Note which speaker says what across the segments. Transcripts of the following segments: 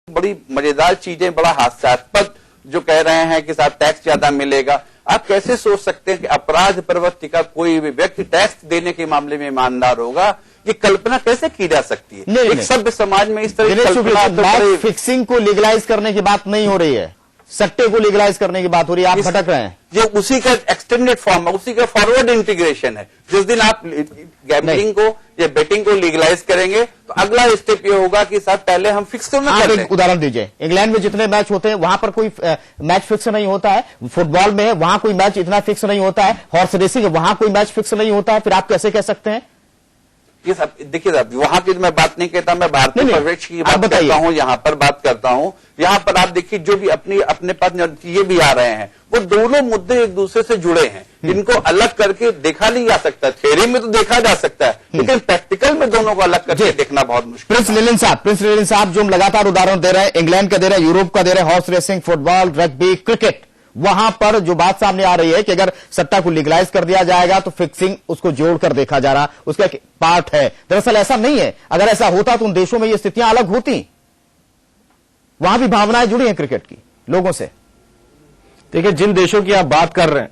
Speaker 1: बड़ी मजेदार चीजें, बड़ा हास्यास्पद जो कह रहे हैं कि साहब टैक्स ज्यादा मिलेगा। आप कैसे सोच सकते हैं कि अपराध प्रवृत्ति का कोई भी व्यक्ति टैक्स देने के मामले में ईमानदार होगा? ये कल्पना कैसे की जा सकती है? एक सभ्य समाज में इस तरह की कल्पना
Speaker 2: फिक्सिंग को लीगलाइज करने की बात नहीं हो रही है, सट्टे को लीगलाइज करने की बात हो रही है। आप भटक रहे हैं।
Speaker 1: ये उसी का एक्सटेंडेड फॉर्म है, उसी का फॉरवर्ड इंटीग्रेशन है। जिस दिन आप गैम्बलिंग को या बेटिंग को लीगलाइज करेंगे तो अगला स्टेप ये होगा कि साहब पहले हम फिक्स तो ना करें।
Speaker 2: एक उदाहरण दीजिए, इंग्लैंड में जितने मैच होते हैं वहां पर कोई मैच फिक्स नहीं होता है। फुटबॉल में है वहां कोई मैच इतना फिक्स नहीं होता है। हॉर्स रेसिंग है वहां कोई मैच फिक्स नहीं होता है। फिर आप कैसे कह सकते हैं?
Speaker 1: ये सब देखिए साहब, वहां की मैं बात नहीं कहता, मैं भारतीय परिवेश की बात करता हूँ, यहाँ पर बात करता हूँ। यहाँ पर आप देखिए जो भी अपने पास ये भी आ रहे हैं वो दोनों मुद्दे एक दूसरे से जुड़े हैं। इनको अलग करके देखा नहीं जा सकता। थ्योरी में तो देखा जा सकता है लेकिन प्रैक्टिकल में दोनों को अलग करके देखना बहुत मुश्किल।
Speaker 2: प्रिंस लिलिन साहब जो हम लगातार उदाहरण दे रहे हैं, इंग्लैंड का दे रहे हैं, यूरोप का दे रहे हैं, horse racing, football, rugby, cricket, वहां पर जो बात सामने आ रही है कि अगर सट्टा को लीगलाइज कर दिया जाएगा तो फिक्सिंग उसको जोड़कर देखा जा रहा, उसका एक पार्ट है। दरअसल ऐसा नहीं है। अगर ऐसा होता तो उन देशों में ये स्थितियां अलग होती। वहां भी भावनाएं जुड़ी हैं क्रिकेट की लोगों से।
Speaker 3: देखिए, जिन देशों की आप बात कर रहे हैं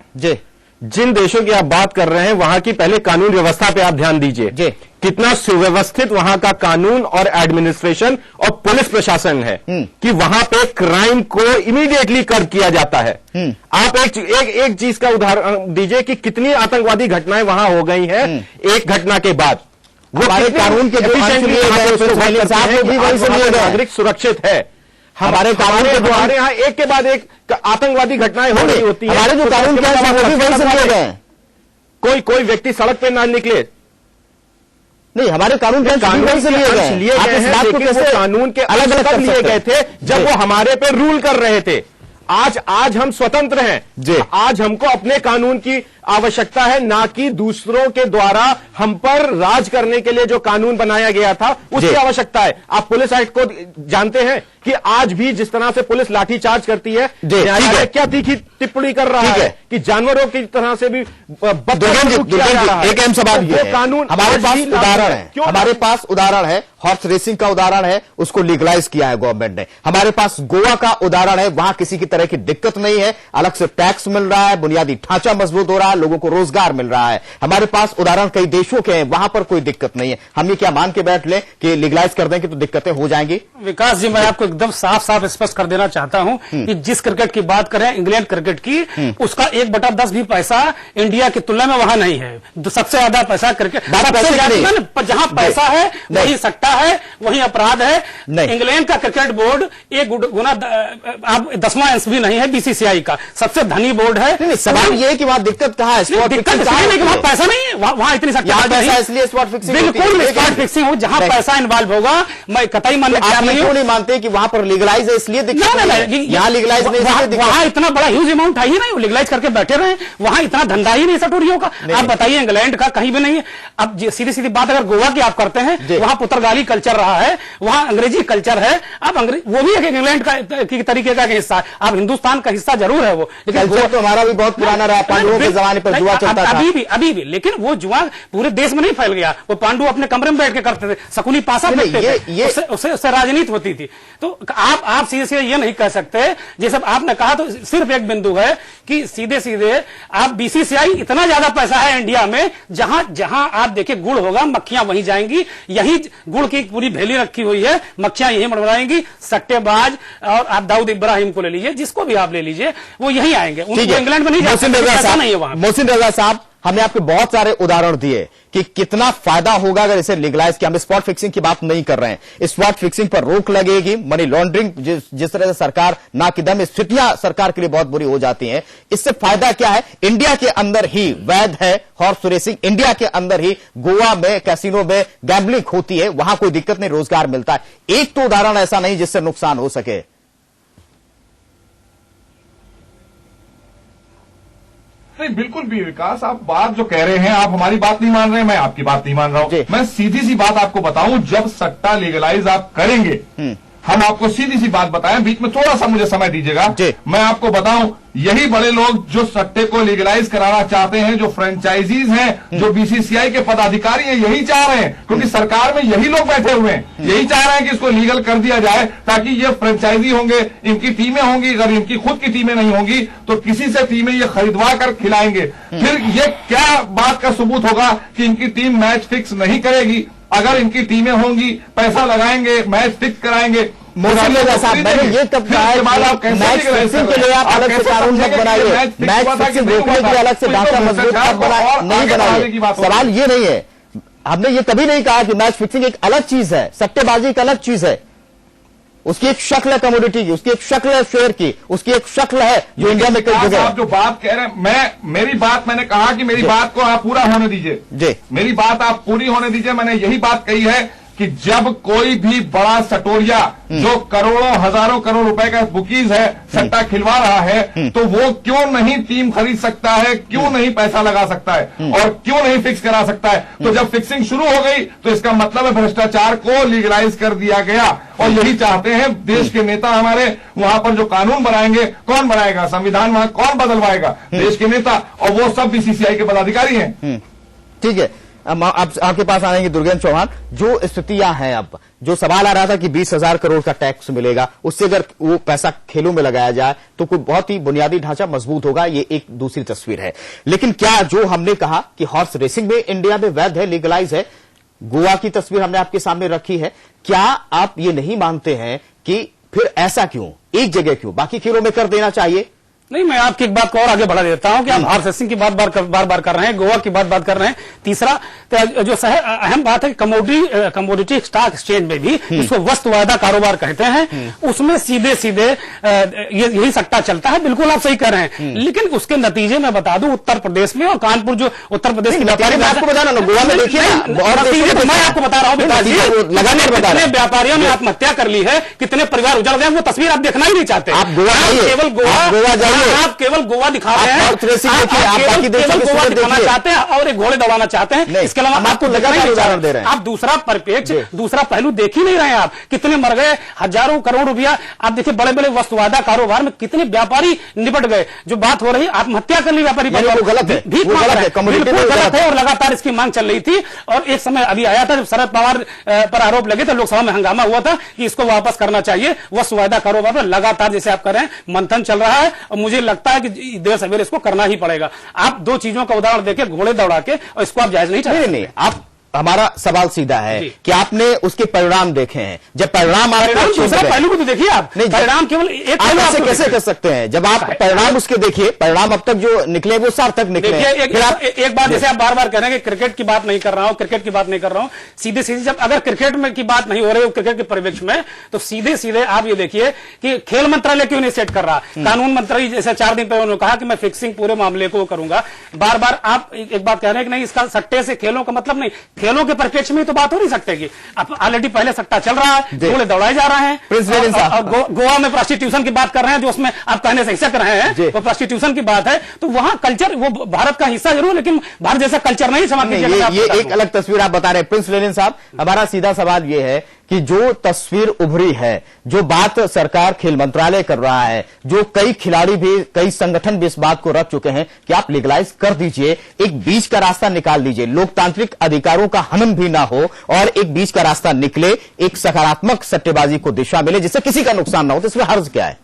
Speaker 3: जिन देशों की आप बात कर रहे हैं वहां की पहले कानून व्यवस्था पे आप ध्यान दीजिए। कितना सुव्यवस्थित वहां का कानून और एडमिनिस्ट्रेशन और पुलिस प्रशासन है कि वहां पे क्राइम को इमीडिएटली कर्ब किया जाता है। आप एक चीज का उदाहरण दीजिए कि कितनी आतंकवादी घटनाएं वहां हो गई हैं एक घटना के बाद। वो
Speaker 2: हमारे कानून के
Speaker 3: नागरिक सुरक्षित है।
Speaker 2: हमारे कानून के
Speaker 3: हमारे यहाँ एक के बाद एक आतंकवादी घटनाएं हो रही होती है।
Speaker 2: हमारे जो कानून
Speaker 3: कोई व्यक्ति सड़क पे ना निकले।
Speaker 2: नहीं, हमारे कानून
Speaker 3: लिए गए हैं लेकिन वो कानून के अलग अलग लिए गए थे जब वो हमारे पे रूल कर रहे थे। आज हम स्वतंत्र हैं। आज हमको अपने कानून की आवश्यकता है, ना कि दूसरों के द्वारा हम पर राज करने के लिए जो कानून बनाया गया था उसकी आवश्यकता है। आप पुलिस एक्ट को जानते हैं कि आज भी जिस तरह से पुलिस लाठीचार्ज करती है, न्यायालय क्या तीखी टिप्पणी कर रहा है कि जानवरों की तरह से भी
Speaker 2: एक अहम सवाल ये कानून हमारे पास उदाहरण है। हमारे पास उदाहरण है, हॉर्स रेसिंग का उदाहरण है, उसको लीगलाइज किया है गवर्नमेंट ने। हमारे पास गोवा का उदाहरण है, वहां किसी की तरह की दिक्कत नहीं है, अलग से टैक्स मिल रहा है, बुनियादी ढांचा मजबूत हो रहा है, लोगों को रोजगार मिल रहा है। हमारे पास उदाहरण कई देशों के हैं, वहां पर कोई दिक्कत नहीं है। हम ये क्या मान के बैठ लें कि लीगलाइज कर देंगे तो दिक्कतें हो जाएंगी?
Speaker 4: विकास जी, मैं आपको एकदम साफ साफ स्पष्ट कर देना चाहता हूं कि जिस क्रिकेट की बात करें, इंग्लैंड क्रिकेट की, उसका 1/10 भी पैसा इंडिया की तुलना में वहां नहीं है। सबसे ज्यादा पैसा क्रिकेट, जहां पैसा है वही सट्टा है, वही अपराध है। इंग्लैंड का क्रिकेट बोर्ड एक गुना 10वां अंश भी नहीं है बीसीसीआई का, सबसे धनी बोर्ड है।
Speaker 2: सवाल ये है कि वहां दिक्कत कहां है?
Speaker 4: दिक्कत नहीं कि वहां पैसा नहीं है, वहां इतनी सट्टा
Speaker 2: पैसा इसलिए स्पॉट फिक्सिंग,
Speaker 4: बिल्कुल स्पॉट फिक्सिंग हो। जहां पैसा इन्वॉल्व होगा मैं कतई
Speaker 2: नहीं मानते कि वहां पर लीगलाइज है इसलिए दिक्कत नहीं। यहाँ लीगलाइज नहीं,
Speaker 4: वहां इतना बड़ा ह्यूज अमाउंट है ही नहीं, लीगलाइज करके बैठे रहे। वहां इतना धंधा ही नहीं सटोरियों का। आप बताइए, इंग्लैंड का कहीं भी नहीं है। अब सीधी सीधी बात अगर गोवा की आप करते हैं, वहां पुतरगाली कल्चर रहा है, वहां अंग्रेजी कल्चर है। अब वो भी एक इंग्लैंड का की तरीके का हिस्सा है। अब हिंदुस्तान का हिस्सा जरूर है वो, लेकिन
Speaker 2: तो हमारा भी बहुत पुराना रहा। पांडवों के जमाने पर जुआ चलता था,
Speaker 4: अभी भी, लेकिन वो जुआ पूरे देश में नहीं फैल गया। वो पांडु अपने कमरे में बैठ के करते थे, शकुनी पासा फेंकते थे, उससे राजनीति होती थी। तो आप सीधे सीधे ये नहीं कह सकते, जैसे आपने कहा, तो सिर्फ एक बिंदु है कि सीधे सीधे आप बीसीसीआई इतना ज्यादा पैसा है इंडिया में, जहां आप देखिए गुड़ होगा मक्खियां वहीं जाएंगी। यही गुड़ की पूरी भेली रखी हुई है, मक्खियां यही मरमराएंगी। सट्टेबाज, और आप दाऊद इब्राहिम को ले लीजिए, जिसको भी आप ले लीजिए, वो यहीं आएंगे। उनको इंग्लैंड में नहीं जा सकते, नहीं है वहां।
Speaker 2: मोहसिन रजा साहब, हमने आपके बहुत सारे उदाहरण दिए कि कितना फायदा होगा अगर इसे लीगलाइज किया। हम स्पॉट फिक्सिंग की बात नहीं कर रहे हैं। स्पॉट फिक्सिंग पर रोक लगेगी, मनी लॉन्ड्रिंग जिस तरह से सरकार नाकिदम, स्थितियां सरकार के लिए बहुत बुरी हो जाती हैं। इससे फायदा क्या है? इंडिया के अंदर ही वैध है हॉर्स रेसिंग, इंडिया के अंदर ही गोवा में कैसीनो में गैम्बलिंग होती है, वहां कोई दिक्कत नहीं, रोजगार मिलता है। एक तो उदाहरण ऐसा नहीं जिससे नुकसान हो सके।
Speaker 5: नहीं, बिल्कुल भी विकास, आप बात जो कह रहे हैं, आप हमारी बात नहीं मान रहे हैं, मैं आपकी बात नहीं मान रहा हूं। मैं सीधी सी बात आपको बताऊं, जब सट्टा लीगलाइज आप करेंगे हम आपको सीधी सी बात बताएं, बीच में थोड़ा सा मुझे समय दीजिएगा, मैं आपको बताऊं, यही बड़े लोग जो सट्टे को लीगलाइज कराना चाहते हैं, जो फ्रेंचाइजीज हैं, जो बीसीसीआई के पदाधिकारी हैं, यही चाह रहे हैं, क्योंकि सरकार में यही लोग बैठे हुए हैं, यही चाह रहे हैं कि इसको लीगल कर दिया जाए, ताकि ये फ्रेंचाइजी होंगे, इनकी टीमें होंगी, अगर इनकी खुद की टीमें नहीं होंगी तो किसी से टीमें ये खरीदवा कर खिलाएंगे। फिर ये क्या बात का सबूत होगा कि इनकी टीम मैच फिक्स नहीं करेगी? अगर इनकी टीमें होंगी, पैसा लगाएंगे, मैच फिक्स कराएंगे।
Speaker 2: साहब, मैंने ये कब कहा है मैच फिक्सिंग के लिए आप अलग से कानून मत बनाइए, मैच फिक्सिंग रोकने के लिए अलग से ढांचा मजबूत नहीं बनाइए। सवाल ये नहीं है, हमने ये कभी नहीं कहा कि मैच फिक्सिंग एक अलग चीज है, सट्टेबाजी एक अलग चीज है। उसकी एक शक्ल है कमोडिटी की, उसकी एक शक्ल है शेयर की, उसकी एक शक्ल है जो इंडिया में कई जगह।
Speaker 5: आप जो बात कह रहे हैं, मेरी बात मैंने कहा कि मेरी बात को आप पूरा होने दीजिए जी, मेरी बात आप पूरी होने दीजिए। मैंने यही बात कही है कि जब कोई भी बड़ा सटोरिया जो करोड़ों हजारों करोड़ रुपए का बुकीज है सट्टा खिलवा रहा है, तो वो क्यों नहीं टीम खरीद सकता है, क्यों नहीं पैसा लगा सकता है और क्यों नहीं फिक्स करा सकता है? तो जब फिक्सिंग शुरू हो गई तो इसका मतलब है भ्रष्टाचार को लीगलाइज कर दिया गया। और यही चाहते हैं देश के नेता हमारे। वहां पर जो कानून बनाएंगे, कौन बनाएगा? संविधान वहां कौन बदलवाएगा? देश के नेता, और वो सब बीसीसीआई के पदाधिकारी हैं।
Speaker 2: ठीक है, अब आपके पास आएंगे दुर्गेंद्र चौहान। जो स्थितियां हैं, अब जो सवाल आ रहा था कि 20,000 करोड़ का टैक्स मिलेगा, उससे अगर वो पैसा खेलों में लगाया जाए तो कोई बहुत ही बुनियादी ढांचा मजबूत होगा, ये एक दूसरी तस्वीर है। लेकिन क्या जो हमने कहा कि हॉर्स रेसिंग में इंडिया में वैध है, लीगलाइज है, गोवा की तस्वीर हमने आपके सामने रखी है, क्या आप ये नहीं मानते हैं कि फिर ऐसा क्यों, एक जगह क्यों, बाकी खेलों में कर देना चाहिए?
Speaker 4: नहीं, मैं आपकी एक बात को और आगे बढ़ा देता हूं कि आप हॉर्स रेसिंग की बात बार बार कर रहे हैं, गोवा की बात कर रहे हैं। तीसरा जो अहम बात है, कमोडिटी स्टॉक एक्सचेंज में भी इसको वस्तु वायदा कारोबार कहते हैं, उसमें सीधे यही सट्टा चलता है। बिल्कुल आप सही कह रहे हैं, लेकिन उसके नतीजे में बता दूं, उत्तर प्रदेश में और कानपुर जो उत्तर प्रदेश की व्यापारी,
Speaker 2: आपको बताना ना, गोवा में देखिए,
Speaker 4: मैं आपको बता रहा हूं, कितने व्यापारियों ने आत्महत्या कर ली है, कितने परिवार उजड़ गए, वो तस्वीर आप देखना ही नहीं चाहते।
Speaker 2: आप गोवा
Speaker 4: केवल गोवा आप केवल गोवा दिखा रहे हैं, आप केवल गोवा दिखाना चाहते हैं और एक घोड़े दौड़ाना चाहते हैं। इसके अलावा आपको
Speaker 2: उदाहरण दे रहे हैं,
Speaker 4: आप दूसरा परिप्रेक्ष्य, दूसरा पहलू देख ही नहीं रहे हैं। आप कितने मर गए, हजारों करोड़ रुपया आप देखिए, बड़े बड़े वस्तुवादा कारोबार में कितने व्यापारी निपट गए। जो बात हो रही, आत्महत्या कर ली व्यापारी,
Speaker 2: गलत है,
Speaker 4: गलत है और लगातार इसकी मांग चल रही थी। और एक समय अभी आया था जब शरद पवार पर आरोप लगे थे, लोकसभा में हंगामा हुआ था कि इसको वापस करना चाहिए। वस्तुवादा कारोबार में लगातार, जैसे आप कर रहे हैं, मंथन चल रहा है और मुझे लगता है कि देर सवेरे इसको करना ही पड़ेगा। आप दो चीजों का उदाहरण देके, घोड़े दौड़ा के, और इसको आप जायज नहीं चाहते।
Speaker 2: नहीं, आप, हमारा सवाल सीधा है कि आपने उसके परिणाम देखे हैं। जब परिणाम
Speaker 4: दूसरा पहलू को तो देखिए आप, नहीं परिणाम केवल एक
Speaker 2: आप ऐसे कैसे कर सकते हैं? जब आप परिणाम उसके देखिए, परिणाम अब तक जो निकले वो सार्थक निकले।
Speaker 4: एक बात, जैसे आप बार बार कह रहे हैं कि क्रिकेट की बात नहीं कर रहा हूं, क्रिकेट की बात नहीं कर रहा हूं, सीधे जब अगर क्रिकेट में की बात नहीं हो रही क्रिकेट के परिप्रेक्ष्य में, तो सीधे आप ये देखिए कि खेल मंत्रालय क्यों नहीं सेट कर रहा। कानून मंत्री जैसे 4 दिन पहले उन्होंने कहा कि मैं फिक्सिंग पूरे मामले को करूंगा। बार बार आप एक बात कह रहे हैं कि नहीं, इसका सट्टे से खेलों का मतलब नहीं, खेलों के परिप्रेक्ष्य में तो बात हो नहीं सकते कि अब ऑलरेडी पहले सट्टा चल रहा है, घोड़े दौड़ाए जा रहे हैं। गोवा में प्रोस्टिट्यूशन की बात कर रहे हैं, जो उसमें आप कहने से हिस्सा रहे हैं, वो प्रोस्टिट्यूशन की बात है। तो वहां कल्चर, वो भारत का हिस्सा जरूर, लेकिन भारत जैसा कल्चर नहीं समाज में।
Speaker 2: ये एक अलग तस्वीर आप बता रहे हैं। प्रिंस लेनिन साहब, हमारा सीधा सवाल ये है कि जो तस्वीर उभरी है, जो बात सरकार खेल मंत्रालय कर रहा है, जो कई खिलाड़ी भी, कई संगठन भी इस बात को रख चुके हैं कि आप लीगलाइज कर दीजिए, एक बीच का रास्ता निकाल दीजिए, लोकतांत्रिक अधिकारों का हनन भी ना हो और एक बीच का रास्ता निकले, एक सकारात्मक सट्टेबाजी को दिशा मिले जिससे किसी का नुकसान ना हो, तो इसमें हर्ज क्या है?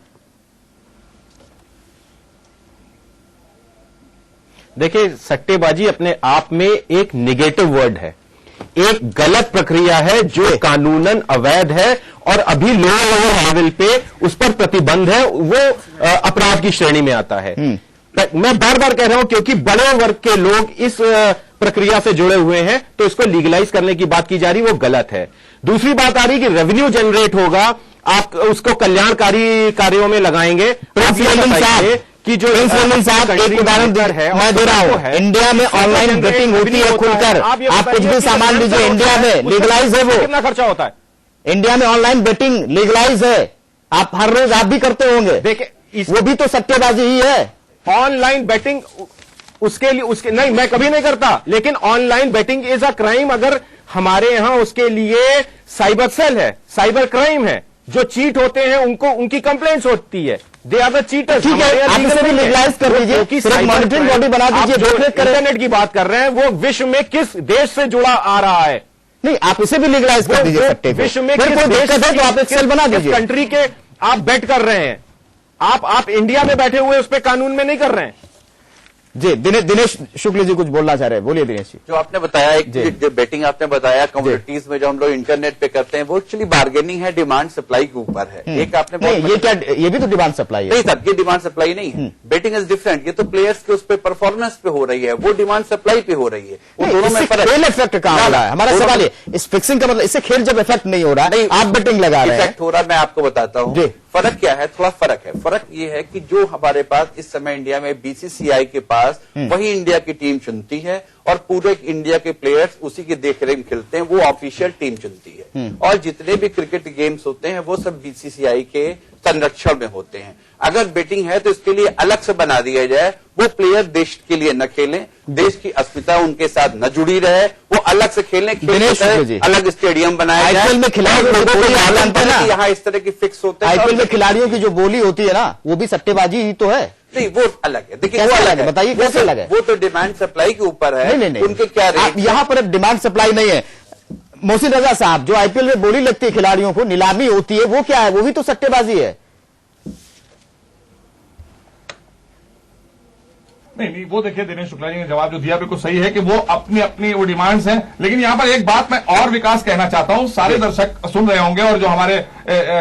Speaker 3: देखिए, सट्टेबाजी अपने आप में एक नेगेटिव वर्ड है, एक गलत प्रक्रिया है जो कानूनन अवैध है और अभी लोअर लेवल पे उस पर प्रतिबंध है, वो अपराध की श्रेणी में आता है। मैं बार बार कह रहा हूं क्योंकि बड़े वर्ग के लोग इस प्रक्रिया से जुड़े हुए हैं, तो इसको लीगलाइज करने की बात की जा रही, वो गलत है। दूसरी बात आ रही कि रेवेन्यू जनरेट होगा, आप उसको कल्याणकारी कार्यों में लगाएंगे।
Speaker 2: कि जो साहब एक उदाहरण मैं दे रहा हूं, इंडिया में ऑनलाइन बेटिंग होती है खुलकर, आप कुछ भी सामान लीजिए, इंडिया में लीगलाइज है, वो
Speaker 3: कितना खर्चा होता है?
Speaker 2: इंडिया में ऑनलाइन बेटिंग लीगलाइज है, आप हर रोज आप भी करते होंगे।
Speaker 3: देखिए,
Speaker 2: वो भी तो सट्टेबाजी ही है।
Speaker 3: ऑनलाइन बेटिंग उसके नहीं, मैं कभी नहीं करता, लेकिन online betting is a crime. अगर हमारे यहां उसके लिए साइबर सेल है, साइबर क्राइम है, जो चीट होते हैं उनको उनकी कंप्लेंट्स होती है, दे आर द चीटर्स।
Speaker 2: ठीक है, आप इसे भी लीगलाइज कर दीजिए, सिर्फ मॉनिटरिंग बॉडी बना दीजिए।
Speaker 3: जो इंटरनेट की बात कर रहे हैं वो विश्व में किस देश से जुड़ा आ रहा है?
Speaker 2: नहीं, आप इसे भी लीगलाइज कर दीजिए सट्टे को।
Speaker 3: विश्व में किस देश है तो आप एक सेल बना दीजिए। कंट्री के आप बेट कर रहे हैं, आप इंडिया में बैठे हुए उस पर कानून में नहीं कर रहे हैं।
Speaker 2: जी, दिनेश शुक्ल जी कुछ बोलना चाह रहे हैं, बोलिए दिनेश जी।
Speaker 1: जो आपने बताया, एक जो बेटिंग आपने बताया कम्युनिटीज में जो हम लोग इंटरनेट पे करते हैं, वो एक्चुअली बार्गेनिंग है, डिमांड सप्लाई के ऊपर है। एक आपने
Speaker 2: ये क्या, ये भी तो डिमांड सप्लाई है?
Speaker 1: नहीं सर, ये डिमांड सप्लाई नहीं है। Betting is different. ये तो प्लेयर्स के उस पर परफॉर्मेंस पे हो रही है, वो डिमांड सप्लाई पे हो रही है। वो दोनों में फर्क।
Speaker 2: खेल इफेक्ट कहां हो रहा है? हमारा सवाल है, इस फिक्सिंग का मतलब इससे खेल जब इफेक्ट नहीं हो रहा है, आप बेटिंग लगा रहे हैं,
Speaker 1: इफेक्ट हो रहा है। मैं आपको बताता हूँ फर्क क्या है। थोड़ा फर्क है। फर्क ये है कि जो हमारे पास इस समय इंडिया में बीसीसीआई के पास वही इंडिया की टीम चुनती है और पूरे इंडिया के प्लेयर्स उसी की देखरेख में खेलते हैं, वो ऑफिशियल टीम चुनती है। और जितने भी क्रिकेट गेम्स होते हैं वो सब बीसीसीआई के संरक्षण में होते हैं। अगर बेटिंग है तो इसके लिए अलग से बना दिया जाए, वो प्लेयर देश के लिए न खेलें, देश की अस्मिता उनके साथ न जुड़ी रहे, वो अलग से खेलें, अलग स्टेडियम बनाया जाए।
Speaker 2: आईपीएल में खिलाड़ियों
Speaker 1: यहाँ इस तरह की फिक्स होते हैं।
Speaker 2: आईपीएल में खिलाड़ियों की जो बोली होती है ना, वो भी सट्टेबाजी ही तो है।
Speaker 1: नहीं, वो अलग है। देखिए
Speaker 2: वो अलग है, बताइए कैसे अलग है?
Speaker 1: वो तो डिमांड सप्लाई के ऊपर है।
Speaker 2: नहीं,
Speaker 1: उनके क्या रेट?
Speaker 2: यहाँ पर डिमांड सप्लाई नहीं है। मोहसिन रजा साहब, जो आईपीएल में बोली लगती है खिलाड़ियों को, नीलामी होती है, वो क्या है? वो भी तो सट्टेबाजी है।
Speaker 5: नहीं, वो देखिए दिनेश शुक्ला जी ने जवाब जो दिया बिल्कुल सही है कि वो अपनी अपनी वो डिमांड्स हैं। लेकिन यहाँ पर एक बात मैं और विकास कहना चाहता हूँ, सारे दर्शक सुन रहे होंगे और जो हमारे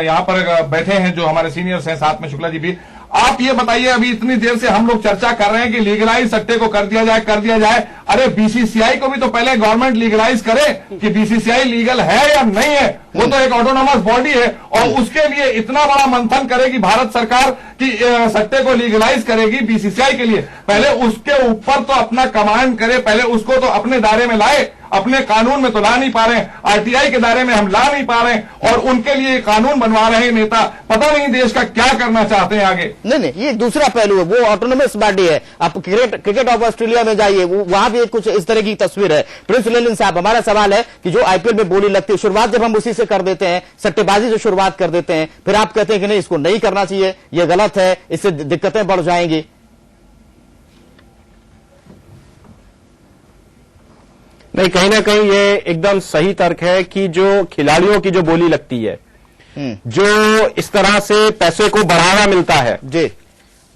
Speaker 5: यहाँ पर बैठे हैं, जो हमारे सीनियर्स हैं साथ में, शुक्ला जी भी, आप ये बताइए, अभी इतनी देर से हम लोग चर्चा कर रहे हैं कि लीगलाइज सट्टे को कर दिया जाए। अरे बीसीसीआई को भी तो पहले गवर्नमेंट लीगलाइज करे कि बीसीसीआई लीगल है या नहीं है। वो तो एक ऑटोनोमस बॉडी है और उसके लिए इतना बड़ा मंथन करे कि भारत सरकार की सट्टे को लीगलाइज करेगी बीसीसीआई के लिए। पहले उसके ऊपर तो अपना कमांड करे, पहले उसको तो अपने दायरे में लाए। अपने कानून में तो ला नहीं पा रहे हैं, आरटीआई के दायरे में हम ला नहीं पा रहे हैं और उनके लिए कानून बनवा रहे हैं नेता। पता नहीं देश का क्या करना चाहते हैं आगे।
Speaker 2: नहीं, ये दूसरा पहलू है, वो ऑटोनोमस बॉडी है। आप क्रिकेट ऑफ ऑस्ट्रेलिया में जाइए, वहां भी कुछ इस तरह की तस्वीर है। प्रिंस लेलिन साहब, हमारा सवाल है कि जो आईपीएल में बोली लगती है, शुरुआत जब हम उसी से कर देते हैं, सट्टेबाजी से शुरुआत कर देते हैं, फिर आप कहते हैं कि नहीं, इसको नहीं करना चाहिए, ये गलत है, इससे दिक्कतें बढ़ जाएंगी।
Speaker 3: नहीं, कहीं ना कहीं ये एकदम सही तर्क है कि जो खिलाड़ियों की जो बोली लगती है, जो इस तरह से पैसे को बढ़ावा मिलता है,
Speaker 2: जी,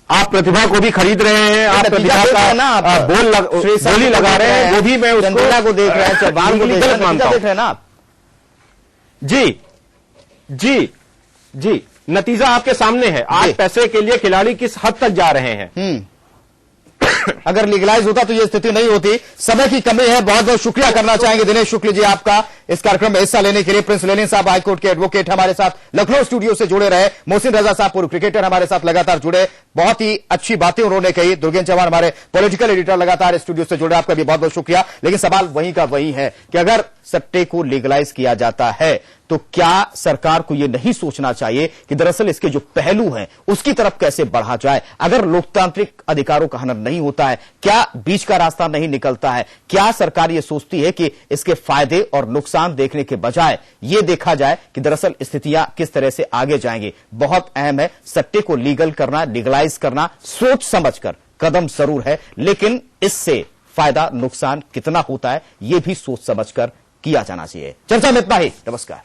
Speaker 3: आप प्रतिभा को भी खरीद रहे हैं, आप प्रतिभा का बोली लगा रहे हैं, वो भी मैं उसको
Speaker 2: को देख रहे हैं, गलत मानता हूं ना।
Speaker 3: जी, नतीजा आपके सामने है। आज पैसे के लिए खिलाड़ी किस हद तक जा रहे हैं।
Speaker 2: अगर लीगलाइज होता तो ये स्थिति नहीं होती। समय की कमी है। बहुत बहुत शुक्रिया करना चाहेंगे दिनेश शुक्ल जी आपका इस कार्यक्रम में हिस्सा लेने के लिए। प्रिंस लेनिन साहब हाईकोर्ट के एडवोकेट हमारे साथ लखनऊ स्टूडियो से जुड़े रहे। मोहसिन रजा साहब पूर्व क्रिकेटर हमारे साथ लगातार जुड़े, बहुत ही अच्छी बातें उन्होंने कही। दुर्गेन चौहान हमारे पॉलिटिकल एडिटर लगातार स्टूडियो से जुड़े, आपका भी बहुत बहुत शुक्रिया। लेकिन सवाल वहीं का वही है कि अगर सट्टे को लीगलाइज किया जाता है तो क्या सरकार को यह नहीं सोचना चाहिए कि दरअसल इसके जो पहलू हैं उसकी तरफ कैसे बढ़ा जाए। अगर लोकतांत्रिक अधिकारों का हनन नहीं होता है, क्या बीच का रास्ता नहीं निकलता है, क्या सरकार यह सोचती है कि इसके फायदे और नुकसान देखने के बजाय यह देखा जाए कि दरअसल स्थितियां किस तरह से आगे जाएंगी। बहुत अहम है सट्टे को लीगल करना, लीगलाइज करना, सोच समझकर कदम जरूर है, लेकिन इससे फायदा नुकसान कितना होता है यह भी सोच समझकर किया जाना चाहिए। चर्चा में इतना ही। नमस्कार।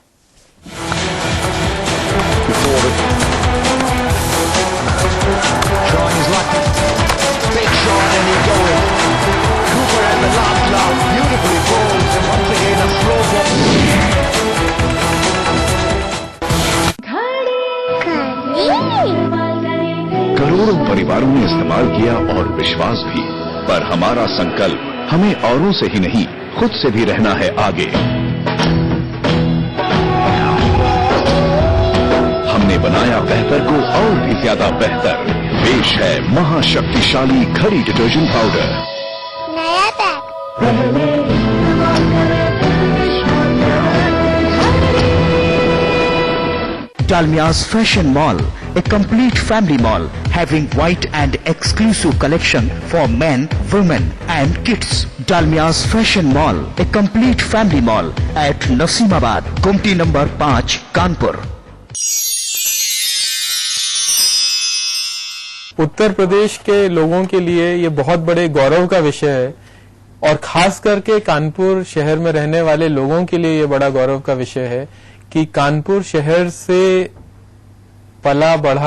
Speaker 6: करोड़ों परिवारों ने इस्तेमाल किया और विश्वास भी, पर हमारा संकल्प हमें औरों से ही नहीं खुद से भी रहना है आगे। हमने बनाया बेहतर को और भी ज्यादा बेहतर। पेश है महाशक्तिशाली घड़ी डिटर्जेंट पाउडर।
Speaker 7: नया pack.
Speaker 8: Dalmia's Fashion Mall, a complete family mall having wide and exclusive collection for men, women and kids. Dalmia's Fashion Mall, a complete family mall at Nasimabad, Gumti number 5, Kanpur.
Speaker 9: Uttar Pradesh के लोगों के लिए ये बहुत बड़े गौरव का विषय है और खास करके कानपुर शहर में रहने वाले लोगों के लिए ये बड़ा गौरव का विषय है कि कानपुर शहर से पला बढ़ा